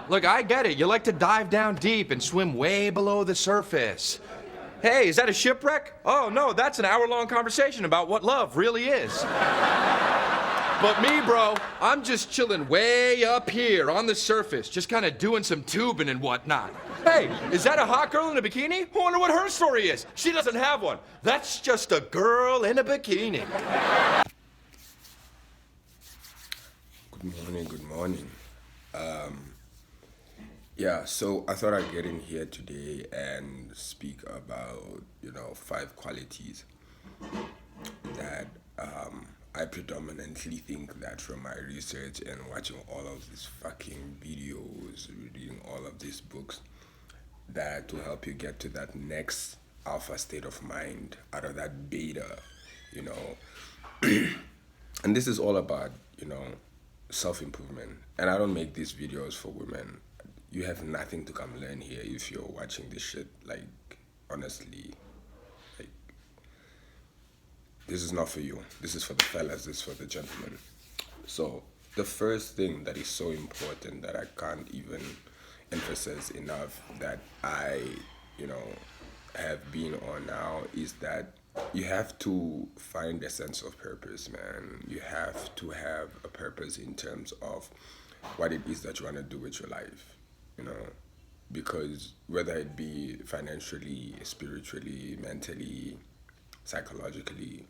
Look, I get it. You like to dive down deep and swim way below the surface. Hey, is that a shipwreck? Oh, no, that's an hour-long conversation about what love really is. But me, bro, I'm just chilling way up here on the surface, just kind of doing some tubing and whatnot. Hey, is that a hot girl in a bikini? I wonder what her story is. She doesn't have one. That's just a girl in a bikini. Good morning, good morning. Yeah, so I thought I'd get in here today and speak about, 5 qualities that I predominantly think that from my research and watching all of these fucking videos, reading all of these books, that will help you get to that next alpha state of mind out of that beta, you know. And this is all about, self-improvement. And I don't make these videos for women. You have nothing to come learn here if you're watching this shit. Like, honestly, like, this is not for you. This is for the fellas, this is for the gentlemen. So, the first thing that is so important that I can't even emphasize enough that I, have been on now is that you have to find a sense of purpose, man. You have to have a purpose in terms of what it is that you want to do with your life, because whether it be financially, spiritually, mentally, psychologically,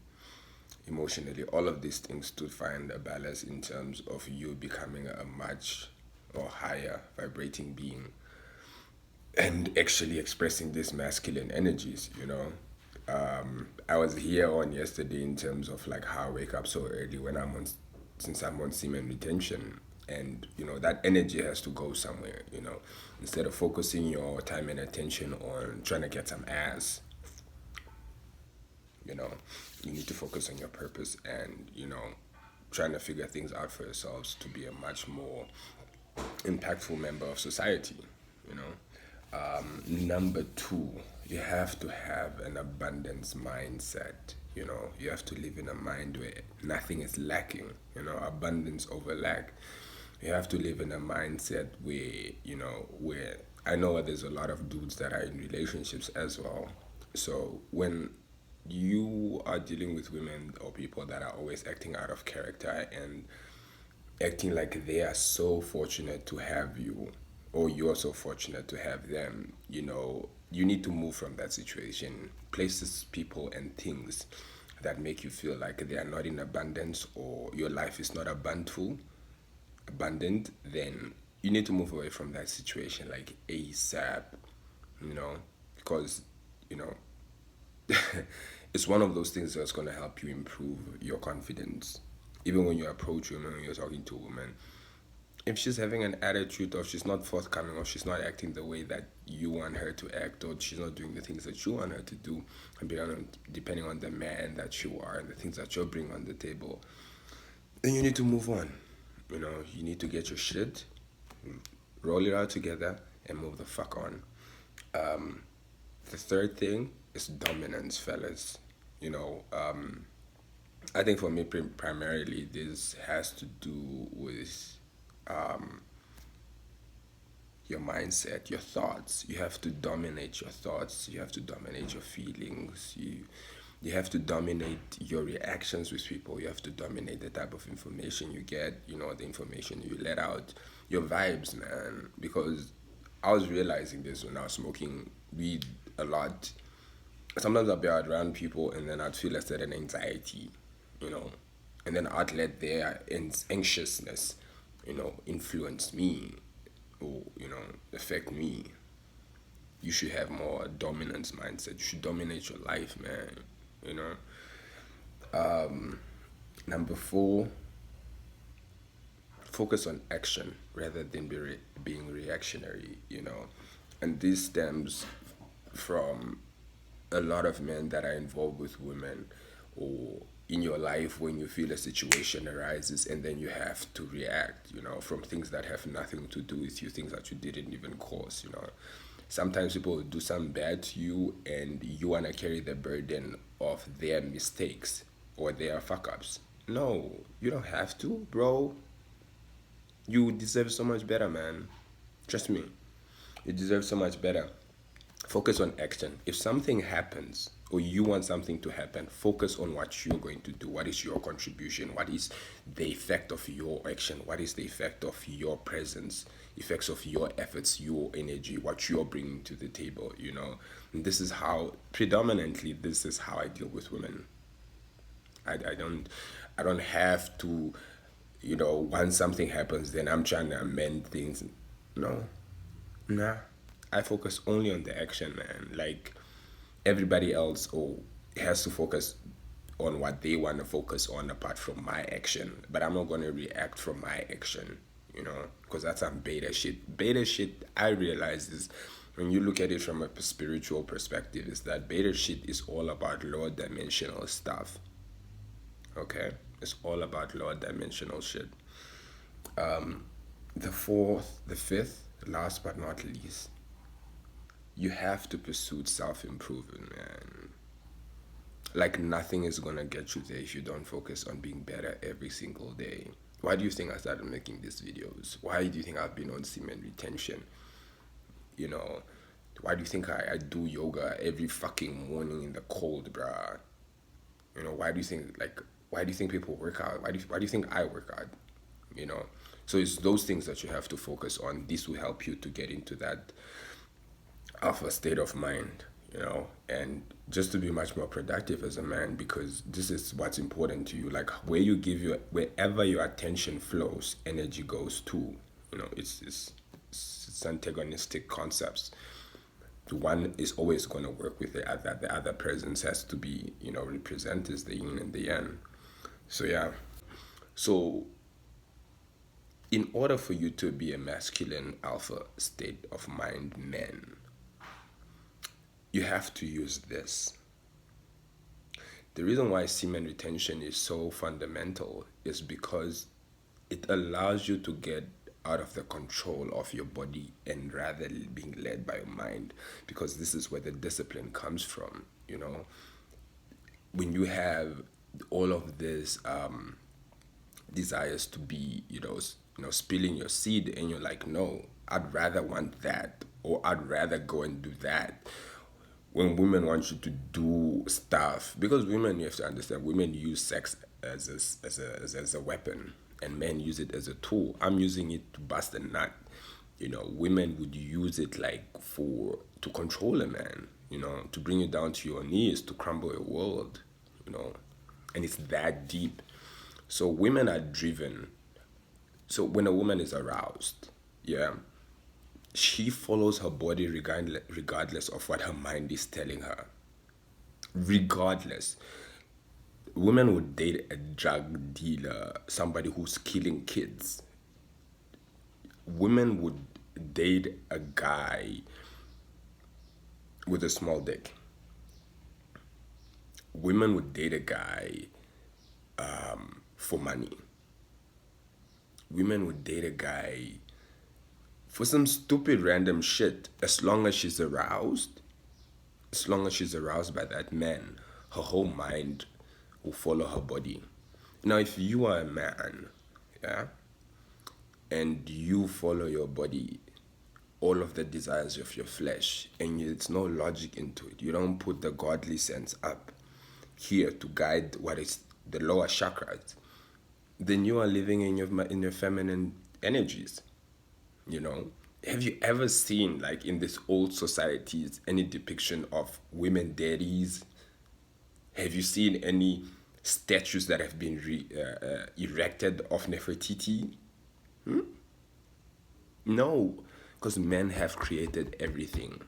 emotionally, all of these things to find a balance in terms of you becoming a much or higher vibrating being and actually expressing these masculine energies, I was here on yesterday in terms of like how I wake up so early since I'm on semen retention, and that energy has to go somewhere. Instead of focusing your time and attention on trying to get some ass, you need to focus on your purpose and trying to figure things out for yourselves to be a much more impactful member of society. Number 2, you have to have an abundance mindset. You have to live in a mind where nothing is lacking, abundance over lack. You have to live in a mindset where I know there's a lot of dudes that are in relationships as well. So when you are dealing with women or people that are always acting out of character and acting like they are so fortunate to have you, or you're so fortunate to have them, you need to move from that situation. Places, people, and things that make you feel like they are not in abundance or your life is not abundant, then you need to move away from that situation like ASAP, because, it's one of those things that's going to help you improve your confidence. Even when you approach women, when you're talking to a woman, if she's having an attitude or she's not forthcoming or she's not acting the way that you want her to act or she's not doing the things that you want her to do, and depending on the man that you are and the things that you're bringing on the table, then you need to move on. You need to get your shit, roll it out together, and move the fuck on. The third thing is dominance, fellas. I think for me, primarily, this has to do with your mindset, your thoughts. You have to dominate your thoughts. You have to dominate your feelings. You have to dominate your reactions with people. You have to dominate the type of information you get, the information you let out, your vibes, man. Because I was realizing this when I was smoking weed a lot. Sometimes I'd be around people and then I'd feel a certain anxiety, and then I'd let their anxiousness, influence me or, affect me. You should have more dominance mindset. You should dominate your life, man. Number 4, focus on action rather than being reactionary, and this stems from a lot of men that are involved with women or in your life when you feel a situation arises and then you have to react, from things that have nothing to do with you, things that you didn't even cause, Sometimes people will do something bad to you and you want to carry the burden of their mistakes or their fuck-ups. No, you don't have to, bro. You deserve so much better, man. Trust me, you deserve so much better. Focus on action. If something happens or you want something to happen, focus on what you're going to do. What is your contribution? What is the effect of your action? What is the effect of your presence? Effects of your efforts, your energy, what you're bringing to the table, you know? And this is how, predominantly, this is how I deal with women. I don't have to, you know, once something happens, then I'm trying to amend things. No, nah. I focus only on the action, man. Like everybody else, has to focus on what they want to focus on apart from my action. But I'm not gonna react from my action, you know, because that's some beta shit. Beta shit, I realize is when you look at it from a spiritual perspective, is that beta shit is all about lower dimensional stuff. Okay, it's all about lower dimensional shit. The fifth, last but not least, you have to pursue self improvement, man. Like nothing is gonna get you there if you don't focus on being better every single day. Why do you think I started making these videos? Why do you think I've been on semen retention? You know, why do you think I do yoga every fucking morning in the cold, bruh? You know, why do you think people work out? Why do you think I work out? You know, so it's those things that you have to focus on. This will help you to get into that alpha state of mind, you know, and just to be much more productive as a man, because this is what's important to you. Like wherever your attention flows, energy goes too. You know, it's antagonistic concepts. The one is always going to work with the other. The other presence has to be, you know, represent is the yin and the yang. So yeah. So in order for you to be a masculine alpha state of mind man, you have to use this. The reason why semen retention is so fundamental is because it allows you to get out of the control of your body and rather being led by your mind, because this is where the discipline comes from, you know. When you have all of this desires to be, spilling your seed, and you're like, no, I'd rather want that, or I'd rather go and do that. When women want you to do stuff, because women, you have to understand, women use sex as a weapon, and men use it as a tool. I'm using it to bust a nut. You know, women would use it like to control a man, you know, to bring you down to your knees, to crumble your world, you know, and it's that deep. So women are driven. So when a woman is aroused, yeah, she follows her body regardless of what her mind is telling her. Regardless. Women would date a drug dealer, somebody who's killing kids. Women would date a guy with a small dick. Women would date a guy for money. Women would date a guy for some stupid random shit. As long as she's aroused by that man, her whole mind will follow her body. Now, if you are a man, yeah, and you follow your body, all of the desires of your flesh, and it's no logic into it, you don't put the godly sense up here to guide what is the lower chakras, then you are living in your feminine energies. You know, have you ever seen, like, in this old societies, any depiction of women deities? Have you seen any statues that have been erected of Nefertiti? No, because men have created everything.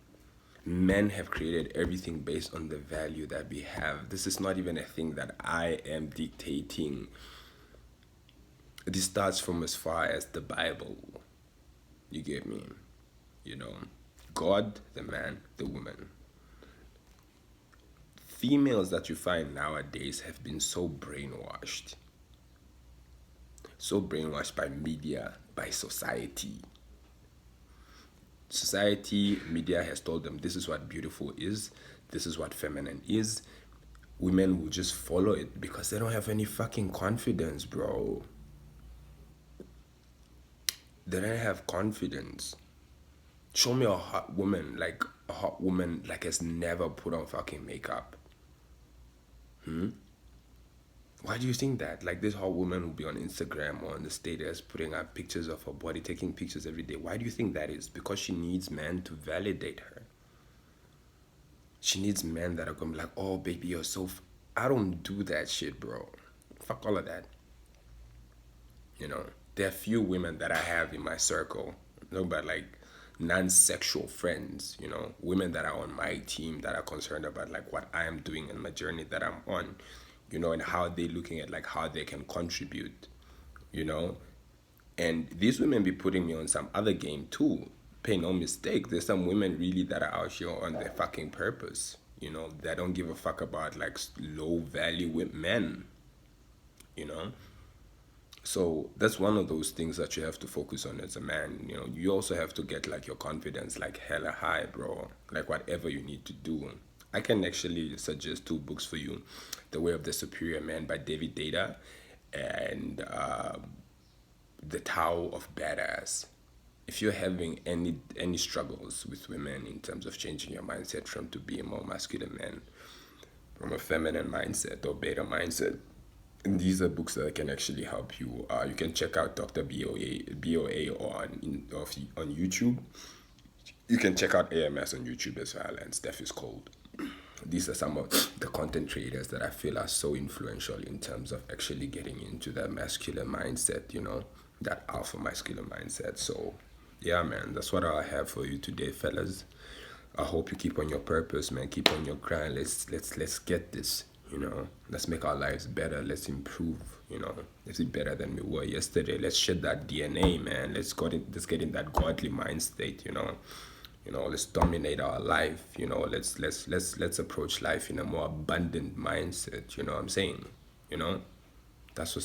Men have created everything based on the value that we have. This is not even a thing that I am dictating. This starts from as far as the Bible. You get me? You know, God, the man, the woman. Females that you find nowadays have been so brainwashed. So brainwashed by media, by society. Society, media has told them this is what beautiful is, this is what feminine is. Women will just follow it because they don't have any fucking confidence, bro. They don't have confidence. Show me a hot woman, like a hot woman like has never put on fucking makeup. Why do you think that? Like this hot woman will be on Instagram or on the status putting up pictures of her body, taking pictures every day. Why do you think that is? Because she needs men to validate her. She needs men that are gonna be like, oh baby, you're so I don't do that shit, bro. Fuck all of that. You know, there are few women that I have in my circle, no, but like non-sexual friends, you know, women that are on my team that are concerned about like what I am doing and my journey that I'm on, you know, and how they're looking at like how they can contribute, you know. And these women be putting me on some other game too. Pay no mistake, there's some women really that are out here on their fucking purpose, you know, that don't give a fuck about like low value with men, you know. So that's one of those things that you have to focus on as a man. You know, you also have to get like your confidence like hella high, bro. Like whatever you need to do. I can actually suggest two books for you: The Way of the Superior Man by David Data, and The Tao of Badass. If you're having any struggles with women in terms of changing your mindset from to be a more masculine man, from a feminine mindset or beta mindset, and these are books that can actually help you. You can check out Dr. BOA on YouTube. You can check out AMS on YouTube as well, and Steph is Cold. These are some of the content creators that I feel are so influential in terms of actually getting into that masculine mindset, you know, that alpha masculine mindset. So, yeah, man, that's what I have for you today, fellas. I hope you keep on your purpose, man. Keep on your grind. Let's get this. You know, let's make our lives better. Let's improve. You know, let's be better than we were yesterday. Let's shed that DNA, man. Let's get in that godly mind state. You know, let's dominate our life. You know, let's approach life in a more abundant mindset. You know what I'm saying? You know, that's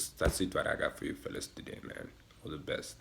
it. What I got for you fellas today, man. All the best.